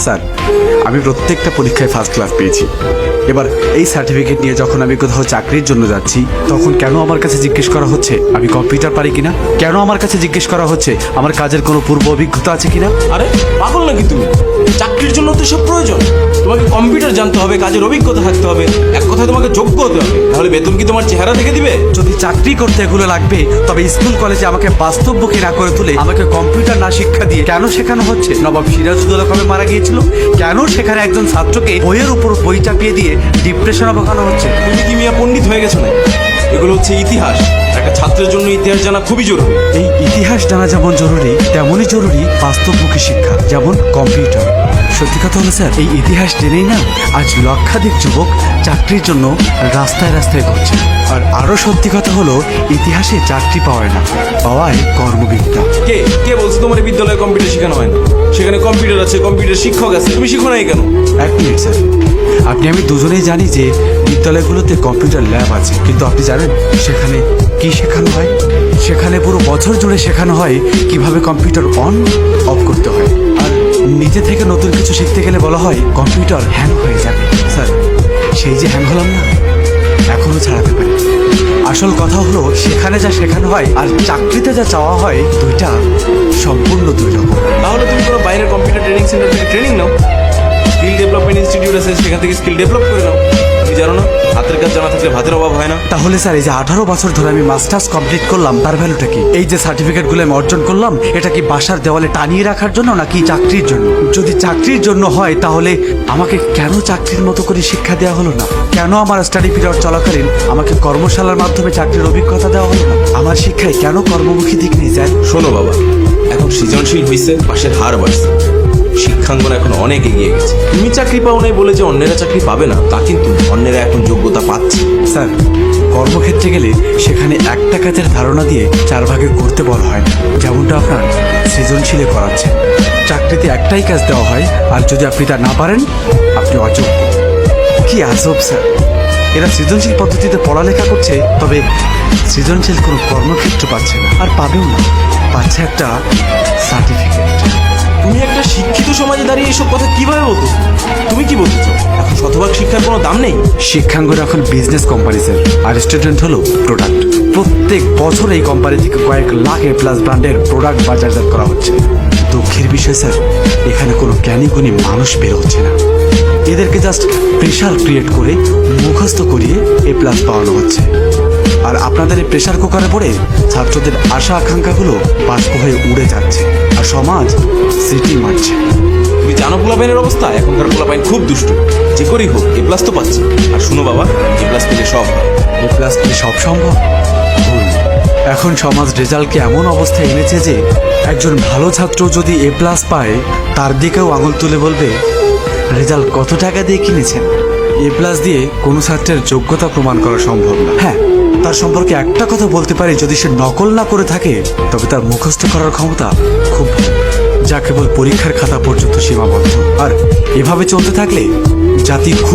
Sir, আমি প্রত্যেকটা পরীক্ষায় ফার্স্ট ক্লাস পেয়েছি। এবার এই সার্টিফিকেট নিয়ে যখন আমি কোথাও চাকরির জন্য যাচ্ছি, তখন কেন আমার কাছে জিজ্ঞেস করা হচ্ছে আমি কম্পিউটার পারি কিনা? কেন আমার কাছে জিজ্ঞেস করা হচ্ছে আমার কাজের কোনো পূর্ব অভিজ্ঞতা আছে কিনা? আরে পাগল নাকি তুমি? চাকরির জন্য তো সব প্রয়োজন। তোমাকে কম্পিউটার জানতে হবে, কাজের অভিজ্ঞতা থাকতে হবে, এক কথায় তোমাকে যোগ্য হতে হবে। তাহলে বেতন কি তোমার চেহারা দেখে দিবে? যদি চাকরি করতে এগুলো লাগবে, তবে স্কুল কলেজে আমাকে বাস্তবমুখী না করে তুলে আমাকে কম্পিউটার না শিক্ষা দিয়ে কেন শেখানো হচ্ছে নবাব সিরাজউদ্দৌলা কবে মারা গিয়েছিল? কেন সেখানে একজন ছাত্রকে বইয়ের উপর বই চাপিয়ে দিয়ে ডিপ্রেশনে বসানো হচ্ছে? তুমি কি মিয়া পণ্ডিত হয়ে গেছো না? এগুলো হচ্ছে ইতিহাস। একটা ছাত্রের জন্য ইতিহাস জানা খুবই জরুরি। এই ইতিহাস জানা যেমন জরুরি, তেমনই জরুরি বাস্তবমুখী শিক্ষা, যেমন কম্পিউটার। সত্যি কথা হলো স্যার, এই ইতিহাস জেনেই না আজ লক্ষাধিক যুবক চাকরির জন্য রাস্তায় রাস্তায় ঘুরছে। আর আরো সত্যি কথা হলো, ইতিহাসে চাকরি পাওয়ায় না, পাওয়ায় কর্মবিদ্যা। কে কে বলছো তোমার এই বিদ্যালয়ে কম্পিউটার শেখানো হয় না? সেখানে কম্পিউটার আছে, কম্পিউটার শিক্ষক আছে, তুমি শিখো নাই কেন? এক মিনিট স্যার, আপনি আমি দুজনেই জানি যে বিদ্যালয়গুলোতে কম্পিউটার ল্যাব আছে, কিন্তু আপনি জানেন সেখানে কি শেখানো হয়? সেখানে পুরো বছর জুড়ে শেখানো হয় কিভাবে কম্পিউটার অন অফ করতে হয়। আর নিজে থেকে নতুন কিছু শিখতে গেলে বলা হয় কম্পিউটার হ্যাং হয়ে যাবে। স্যার, সেই যে হ্যাং হলাম না, এখনো ছাড়াতে পারি। আসল কথা হলো, সেখানে যা শেখানো হয় আর চাকরিতে যা চাওয়া হয়, দুইটা সম্পূর্ণ দুই রকম। তাহলে তুমি কোনো বাইরের কম্পিউটার ট্রেনিং সেন্টার থেকে ট্রেনিং নাও। স্কিল ডেভেলপমেন্ট ইনস্টিটিউট আছে, সেখান থেকে স্কিল ডেভেলপ করে নাও। তুমি জানো না, হাতের কাজ জানা থাকলে ভাতের অভাব হয় না। তাহলে স্যার, এই যে 18 বছর ধরে আমি মাস্টার্স কমপ্লিট করলাম, তার ভ্যালুটা কি? এই যে সার্টিফিকেটগুলো আমি অর্জন করলাম, এটা কি বাসার দেওয়ালে টানিয়ে রাখার জন্য নাকি চাকরির জন্য? যদি চাকরির জন্য হয়, তাহলে আমাকে কেন চাকরির মতো করে শিক্ষা দেওয়া হলো না? কেন আমার স্টাডি পিরিয়ড চলাকালীন আমাকে কর্মশালার মাধ্যমে চাকরির অভিজ্ঞতা দেওয়া হলো না? আমার শিক্ষায় কেন কর্মমুখী দিক নেই স্যার? শোনো বাবা, এখন সৃজনশীল হয়েছে, পাশের হার বাড়ছে, শিক্ষাঙ্গন এখন অনেক এগিয়ে গেছে। তুমি চাকরি পাও নাই বলে যে অন্যেরা চাকরি পাবে না তা কিন্তু, অন্যেরা এখন যোগ্যতা পাচ্ছে। স্যার, কর্মক্ষেত্রে গেলে সেখানে একটা কাজের ধারণা দিয়ে 4 ভাগে করতে বলা হয় না, যেমনটা আপনার সৃজনশীলে করাচ্ছে। চাকরিতে একটাই কাজ দেওয়া হয়, আর যদি আপনি তা না পারেন, আপনি অযোগ্য। কি আজব স্যার, এরা সৃজনশীল পদ্ধতিতে পড়ালেখা করছে, তবে সৃজনশীল কোনো কর্মক্ষেত্র পাচ্ছে না, আর পাবেও না। পাচ্ছে একটা সার্টিফিকেট। তুমি একটা শিক্ষিত সমাজে দাঁড়িয়ে এসব কথা কিভাবে বলতো? তুমি কি বলতে চাও, এখন শতভাগ শিক্ষার কোনো দাম নেই? শিক্ষাঙ্গন এখন বিজনেস কোম্পানি স্যার, আর স্টুডেন্ট হলো প্রোডাক্ট। প্রত্যেক বছর এই কোম্পানি থেকে কয়েক লাখ এ প্লাস ব্র্যান্ডের প্রোডাক্ট বাজারজাত করা হচ্ছে। দুঃখের বিষয় স্যার, এখানে কোনো জ্ঞানী গুণী মানুষ বের হচ্ছে না। এদেরকে জাস্ট প্রেশার ক্রিয়েট করে মুখস্থ করিয়ে এ প্লাস পাওয়ানো হচ্ছে। আর আপনাদের এই প্রেশার কুকারে পড়ে ছাত্রদের আশা আকাঙ্ক্ষাগুলো বাষ্প হয়ে উড়ে যাচ্ছে, আর সমাজ সিটি মারছে। তুমি জানো পোলাপাইনের অবস্থা? এখনকার পোলাপাইন খুব দুষ্ট, যে করেই হোক এ প্লাস তো পাচ্ছে। আর শুনো বাবা, এ প্লাস পেলে সব হয়। এ প্লাস কি সব সম্ভব? ভুল। এখন সমাজ রেজাল্টকে এমন অবস্থায় এনেছে যে একজন ভালো ছাত্র যদি এ প্লাস পায়, তার দিকেও আঙুল তুলে বলবে, রেজাল্ট কত টাকা দিয়ে কিনেছেন? এ প্লাস দিয়ে কোনো ছাত্রের যোগ্যতা প্রমাণ করা সম্ভব না। হ্যাঁ, তার সম্পর্কে একটা কথা বলতে পারি, যদি সে নকল না করে থাকে, তবে তার মুখস্থ করার ক্ষমতা খুব ভালো, যা কেবল পরীক্ষার খাতা পর্যন্ত সীমাবদ্ধ। আর এভাবে চলতে থাকলে জাতি খুব